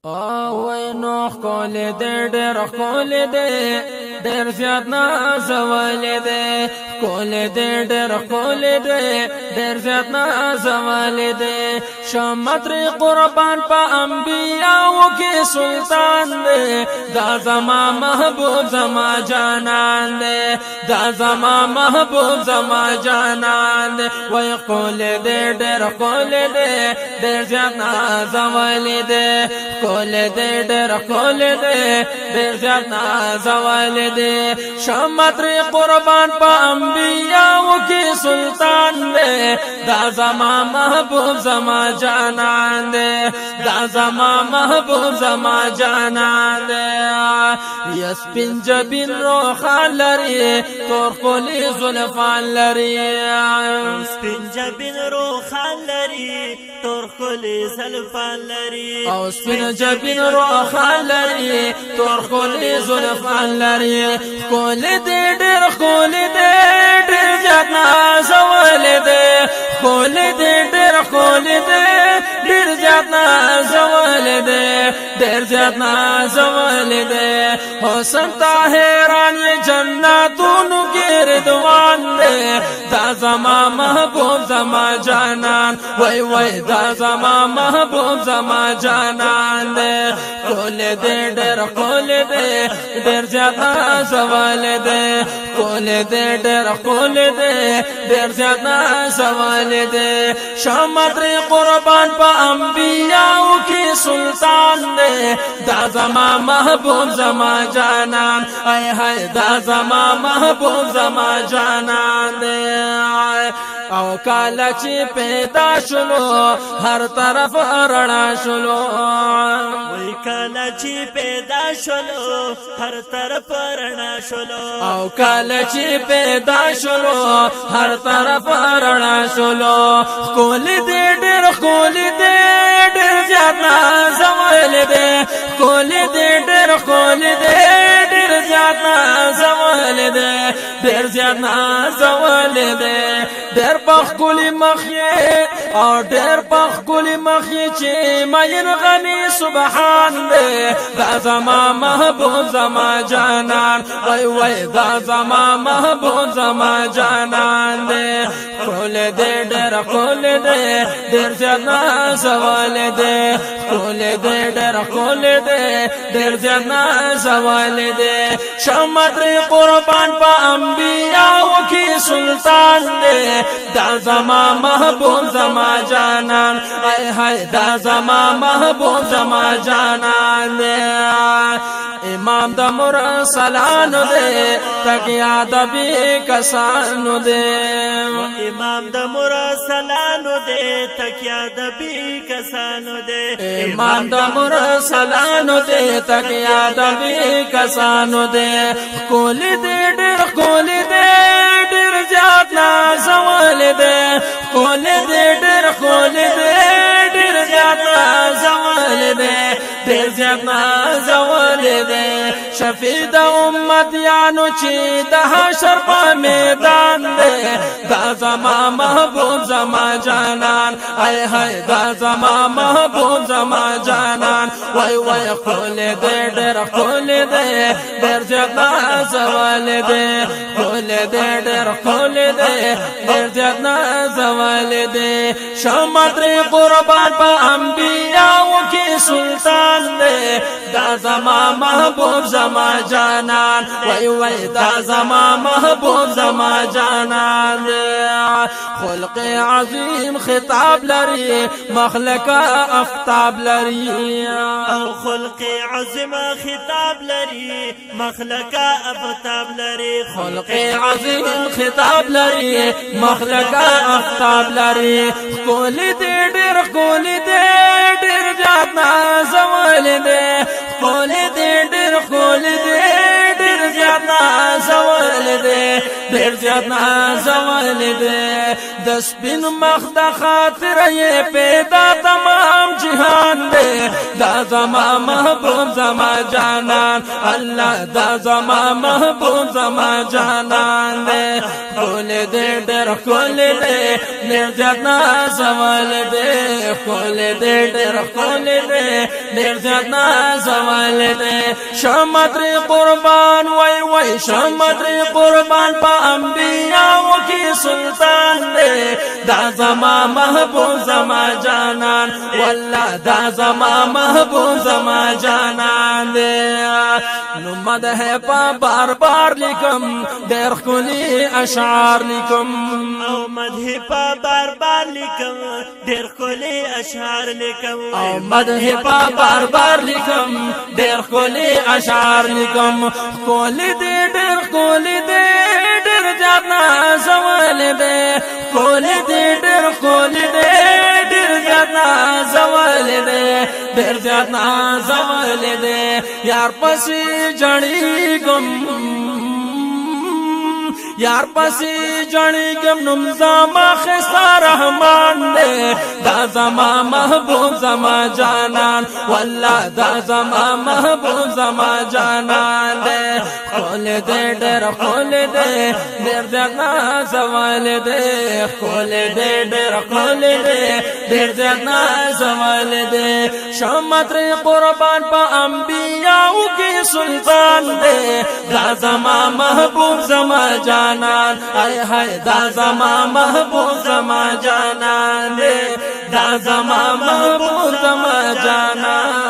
وای نو خول دې ډېر خول دې ډېر زیات نازول دې خول دې ډېر خول دې ډېر زیات نازول دې شمتر قربان په انبیاء کې سلطان دې دا زما محبوب زما جانان دې دا زما محبوب زما جانان دې وای خول دې ډېر خول دې ډېر زیات نازول دې خول دې ډېر خول دې ډېر زیات نازول دې شمتر قربان په انبیاء کې سلطان دې دا زما محبوب زما جانان دې دا زما محبوب زما جانان دې یس پنجبین روخان لري تور خولي زلفان لري پنجبین روخان لري تور خولي زلفان لري او پنجبین روخان لري تور خولي زلفان لري خول دې ډېر خول دې ډېر زیات نازول دې خول دې ډېر خول دې ډېر زیات نازول دې ډېر زیات نازول دې حسن طاهران جنتونو کې رضوان دې دا زما محبوب زما جانان وای وای دا زما محبوب زما جانان دې خول دې ډېر خول دې ډېر زیات نازول دې خول دې ډېر خول دې ډېر زیات نازول دې شمتر قربان په انبیاء کې سلطان دې دا زما محبوب زما جانان ای هاي دا زما محبوب زما جانان دې او کاله چې پیدا شلو هر طرف رڼا شلو وای کاله چې پیدا شلو هر طرف رڼا شلو او کاله چې پیدا شلو هر طرف رڼا شلو خول دې ډېر خول دې ډېر زیات نازول دې خول دې ډېر خول دې ډېر زیات نازول دې ډېر زیات نازول دې ډېر پخکلی مخې او ډېر پخکلی مخې چې مین غني سبحان دې دا زما محبوب زما جانان وای وای دا زما محبوب زما جانان دې خول دې ډېر خول دې ډېر زیات نازول دې خول دې ډېر خول دې ډېر زیات نازول دې شمتر قربان په انبیاء کې سلطان دې دا زما محبوب زما جانان ای هاي دا زما محبوب زما جانان دې امام د مرسلانو دې تکیا د بی کسانو دې امام د مرسلانو دې تکیا د بی کسانو دې امام د مرسلانو دې تکیا د بی کسانو دې کول دې ډېر کول دې ډېر زیات نازول دې کول دې ډېر کول دې ډېر زیات نازول دې ډېر زیات نازول دې شفیع د امت یانو چې د حشر په میدان دې دا زما محبوب زما جانان ای هاي دا زما محبوب زما جانان وای وای خول دې ډېر خول دې ډېر زیات نازول دې خول دې ډېر خول دې ډېر زیات نازول دې شمتر قربان په انبیاء کې سلطان دې دا زما محبوب زما جانان وای وای دا زما محبوب زما جانان دې خلق عظیم خطاب لري مخلق افتاب لري او خلق عظیم خطاب لري مخلق افتاب لري خلق عظیم خطاب لري مخلق افتاب لري کول دې ډېر کول دې ډېر زیات نازول دې کول دې ډېر کول دې ډېر زیات نازول دے دیر زیاد نازول دے دس بن مخد خاطر یہ پیدا تمام جہان دے دا زما محبوب زما جانان اللہ دا زما محبوب زما جانان دے کھول دے ڈر کھول دے دیر زیاد نازول دے کھول دے ڈر کھول دے دیر زیاد نازول دے شمتر قربان وی وی شمتر قربان پا انبیاء کی سلطان دے دا زما محبوب زما جانان واللہ دا زما محبوب زما جانان دے نمد ہے پا بار بار لکم دیر خلی اشعار لکم او مدح پا بار بار لکم دیر خلی اشعار لکم او مدح پا بار بار لکم دیر خلی اشعار لکم کولی دے دیر کولی دے دیر جانا زوال دے کولی دے دیر کولی دے دیر جانا زوال دے دیر جانا زوال دے یار پسی جڑی گم یار پسی جڑی گم نمزاما خستا رحمان دے دا زما محبوب زما جانان واللہ دا زما محبوب زما جانان دے کھول دے ڈر کھول دے دیر جانا زوال دے کھول دے ڈر کھول دے دیر جانا زوال دے شمتر قربان پا انبیاء کی سلطان دے دا زما محبوب زما جانان آئے ہائے دا زما محبوب زما جانان دے دا زما محبوب زما جانان